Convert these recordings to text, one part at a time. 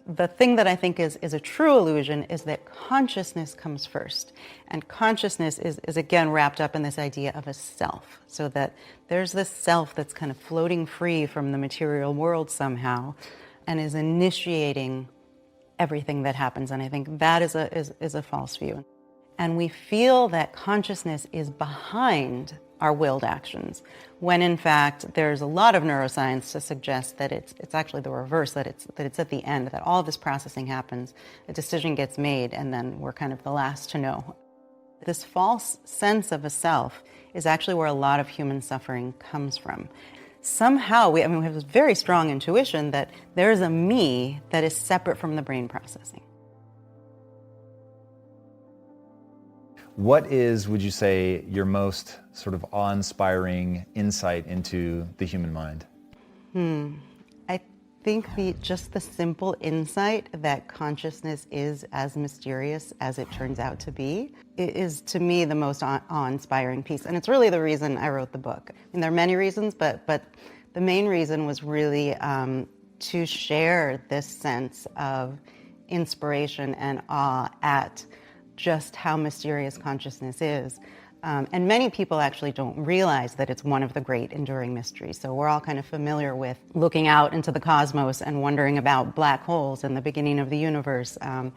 The thing that I think is a true illusion is that consciousness comes first. And consciousness is again wrapped up in this idea of a self, so that there's this self that's kind of floating free from the material world somehow and is initiating everything that happens. And I think that is a false view. And we feel that consciousness is behind our willed actions, when in fact there's a lot of neuroscience to suggest that it's actually the reverse, that it's at the end, that all of this processing happens, a decision gets made, and then we're kind of the last to know. This false sense of a self is actually where a lot of human suffering comes from. Somehow, we have this very strong intuition that there is a me that is separate from the brain processing. What is, would you say, your most sort of awe-inspiring insight into the human mind? I think just the simple insight that consciousness is as mysterious as it turns out to be is, to me, the most awe-inspiring piece. And it's really the reason I wrote the book. I mean, there are many reasons, but the main reason was really to share this sense of inspiration and awe at just how mysterious consciousness is. And many people actually don't realize that it's one of the great enduring mysteries. So we're all kind of familiar with looking out into the cosmos and wondering about black holes and the beginning of the universe. And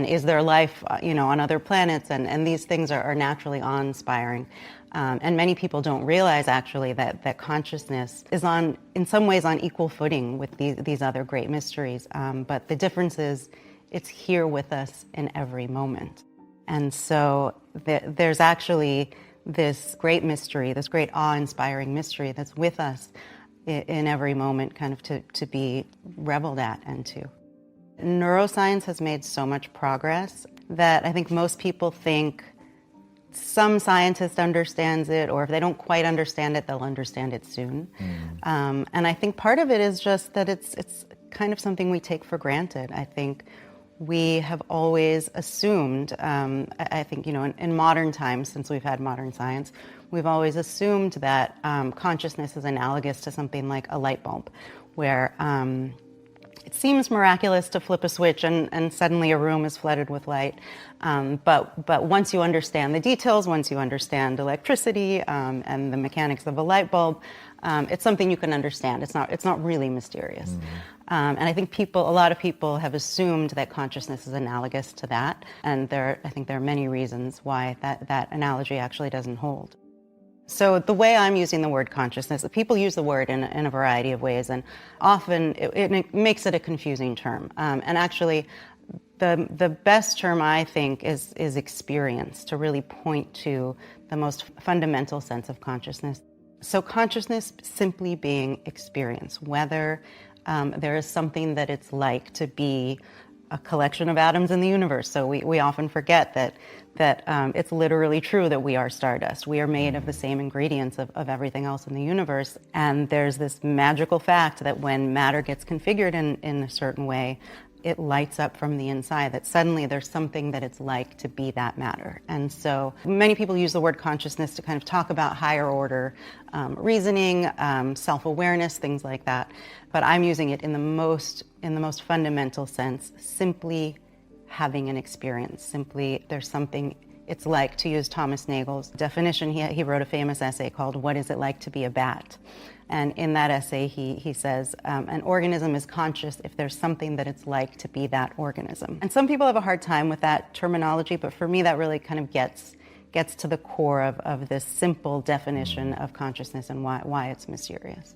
is there life, on other planets? And these things are naturally awe-inspiring. And many people don't realize actually that consciousness is in some ways on equal footing with these other great mysteries. But the difference is it's here with us in every moment. And so there's actually this great mystery, this great awe-inspiring mystery that's with us in every moment, kind of to be reveled at and to. Neuroscience has made so much progress that I think most people think some scientist understands it, or if they don't quite understand it, they'll understand it soon. And I think part of it is just that it's kind of something we take for granted. I think we have always assumed, I think, in modern times, since we've had modern science, we've always assumed that consciousness is analogous to something like a light bulb, where it seems miraculous to flip a switch and suddenly a room is flooded with light. But once you understand the details, once you understand electricity and the mechanics of a light bulb, it's something you can understand. It's not really mysterious. And I think a lot of people have assumed that consciousness is analogous to that. And I think there are many reasons why that analogy actually doesn't hold. So the way I'm using the word consciousness, people use the word in a variety of ways, and often it makes it a confusing term. And actually, the best term, I think, is experience, to really point to the most fundamental sense of consciousness. So consciousness simply being experience, whether there is something that it's like to be a collection of atoms in the universe. So we often forget that it's literally true that we are stardust. We are made of the same ingredients of everything else in the universe. And there's this magical fact that when matter gets configured in a certain way, it lights up from the inside, that suddenly there's something that it's like to be that matter. And so many people use the word consciousness to kind of talk about higher order reasoning, self-awareness, things like that. But I'm using it in the most fundamental sense, simply having an experience. Simply, there's something it's like, to use Thomas Nagel's definition. He wrote a famous essay called "What Is It Like to Be a Bat?" And in that essay, he says, an organism is conscious if there's something that it's like to be that organism. And some people have a hard time with that terminology, but for me, that really kind of gets to the core of this simple definition of consciousness and why it's mysterious.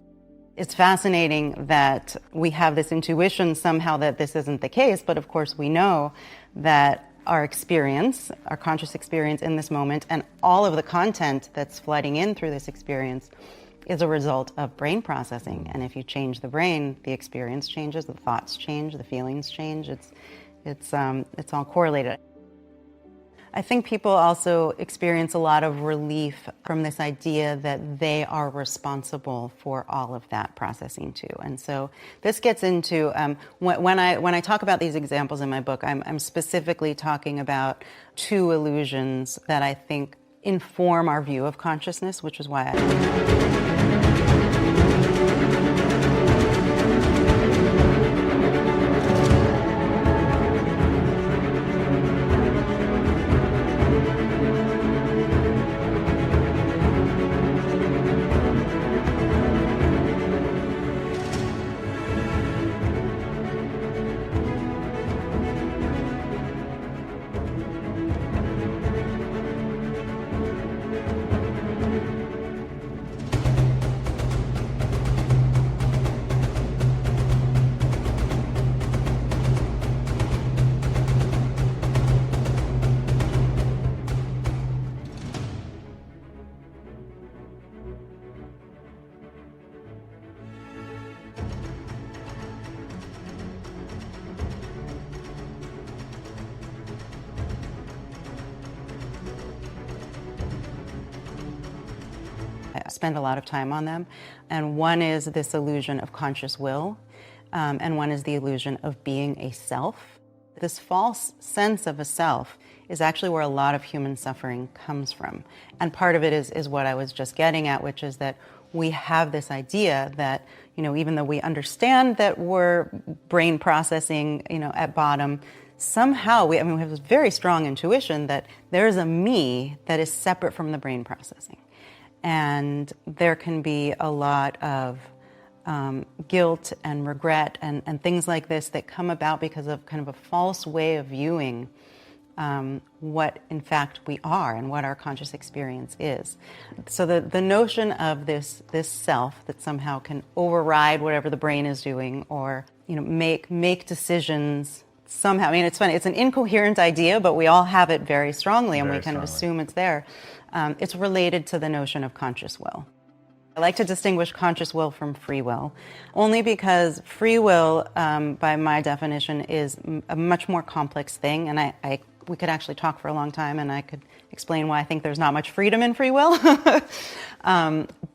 It's fascinating that we have this intuition somehow that this isn't the case, but of course we know that our experience, our conscious experience in this moment, and all of the content that's flooding in through this experience is a result of brain processing. And if you change the brain, the experience changes, the thoughts change, the feelings change. It's all correlated. I think people also experience a lot of relief from this idea that they are responsible for all of that processing too. And so this gets into, when I talk about these examples in my book, I'm specifically talking about two illusions that I think inform our view of consciousness, which is why spend a lot of time on them. And one is this illusion of conscious will, and one is the illusion of being a self. This false sense of a self is actually where a lot of human suffering comes from. And part of it is what I was just getting at, which is that we have this idea that, even though we understand that we're brain processing, at bottom, somehow we have this very strong intuition that there's a me that is separate from the brain processing. And there can be a lot of guilt and regret and things like this that come about because of kind of a false way of viewing what in fact we are and what our conscious experience is. So the notion of this self that somehow can override whatever the brain is doing, or make decisions somehow. I mean, it's funny. It's an incoherent idea, but we all have it very strongly, and we kind of assume it's there. It's related to the notion of conscious will. I like to distinguish conscious will from free will, only because free will, by my definition, is a much more complex thing, and we could actually talk for a long time, and I could explain why I think there's not much freedom in free will.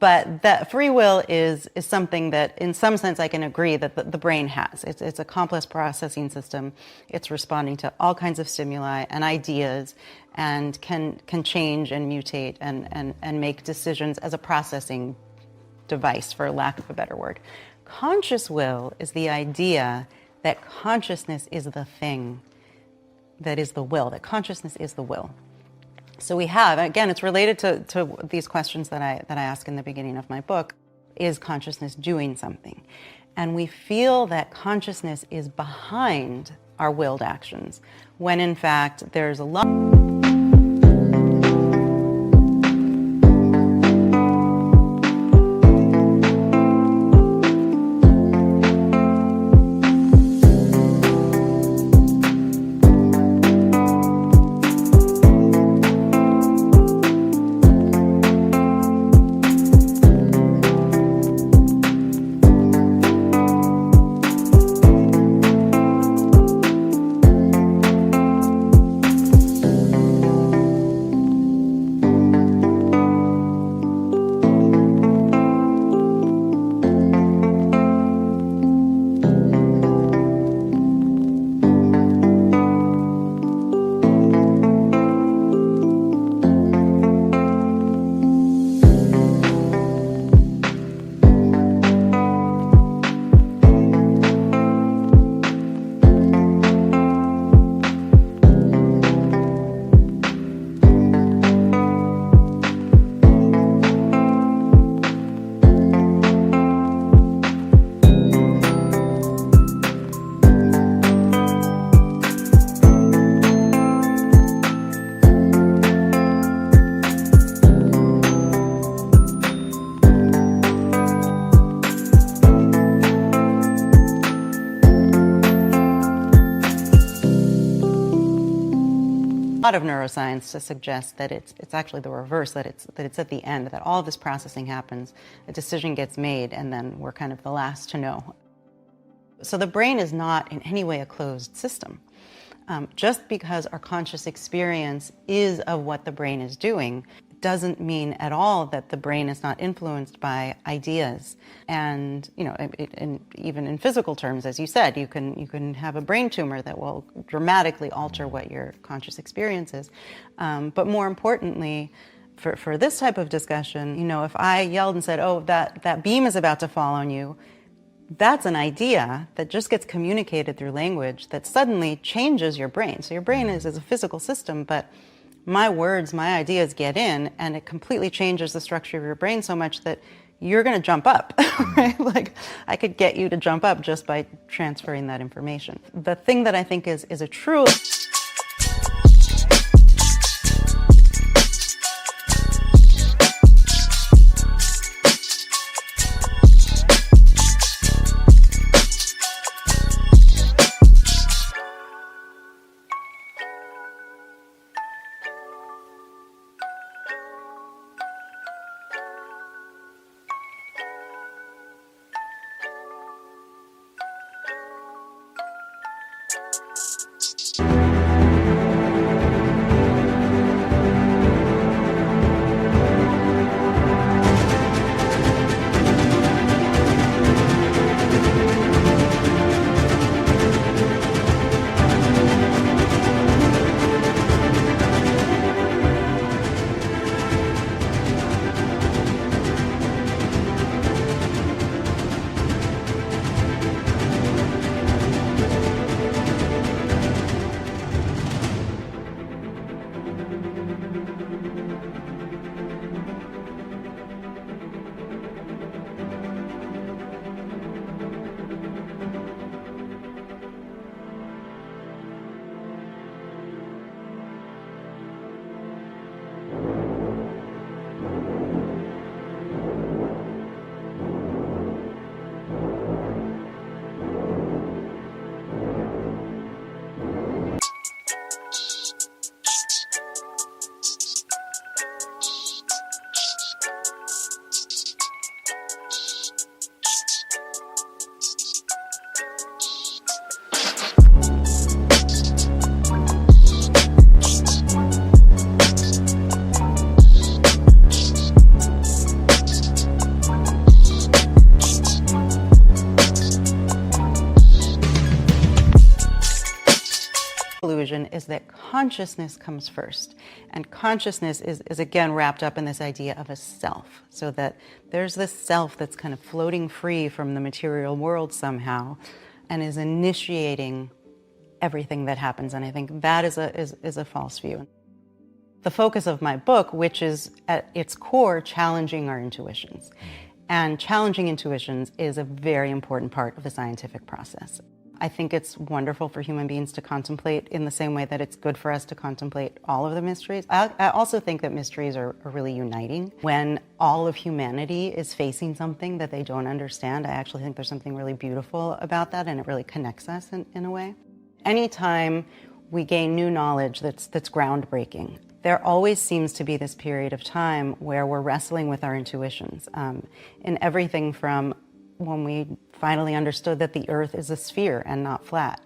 But that free will is something that, in some sense, I can agree that the brain has. It's a complex processing system. It's responding to all kinds of stimuli and ideas, and can change and mutate and make decisions as a processing device, for lack of a better word. Conscious will is the idea that consciousness is the thing that is the will, that consciousness is the will. So we have, again, it's related to these questions that I ask in the beginning of my book. Is consciousness doing something? And we feel that consciousness is behind our willed actions, when in fact there's a lot. Lot of neuroscience to suggest that it's actually the reverse, that it's at the end, that all of this processing happens, a decision gets made, and then we're kind of the last to know. So the brain is not in any way a closed system. Just because our conscious experience is of what the brain is doing doesn't mean at all that the brain is not influenced by ideas. And even in physical terms, as you said, you can have a brain tumor that will dramatically alter what your conscious experience is. But more importantly, for this type of discussion, if I yelled and said, "Oh, that beam is about to fall on you," that's an idea that just gets communicated through language that suddenly changes your brain. So your brain is a physical system, but my words, my ideas get in, and it completely changes the structure of your brain so much that you're going to jump up, right? Like, I could get you to jump up just by transferring that information. The thing that I think is a true... illusion is that consciousness comes first. And consciousness is again wrapped up in this idea of a self, so that there's this self that's kind of floating free from the material world somehow and is initiating everything that happens. And I think that is a false view. The focus of my book, which is at its core challenging our intuitions. And challenging intuitions is a very important part of the scientific process. I think it's wonderful for human beings to contemplate in the same way that it's good for us to contemplate all of the mysteries. I also think that mysteries are really uniting. When all of humanity is facing something that they don't understand, I actually think there's something really beautiful about that, and it really connects us in a way. Anytime we gain new knowledge that's groundbreaking, there always seems to be this period of time where we're wrestling with our intuitions, in everything from when we finally understood that the earth is a sphere and not flat,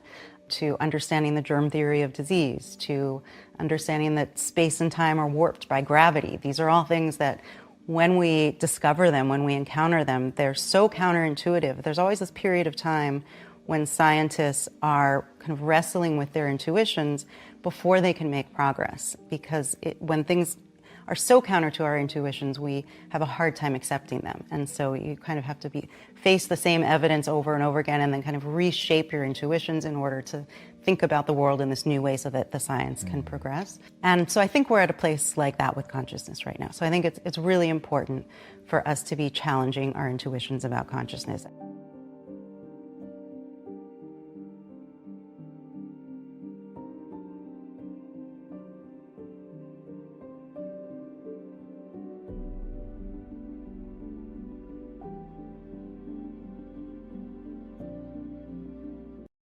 to understanding the germ theory of disease, to understanding that space and time are warped by gravity. These are all things that when we discover them, when we encounter them, they're so counterintuitive. There's always this period of time when scientists are kind of wrestling with their intuitions before they can make progress. Because when things are so counter to our intuitions, we have a hard time accepting them. And so you kind of have to face the same evidence over and over again and then kind of reshape your intuitions in order to think about the world in this new way so that the science can progress. And so I think we're at a place like that with consciousness right now. So I think it's really important for us to be challenging our intuitions about consciousness.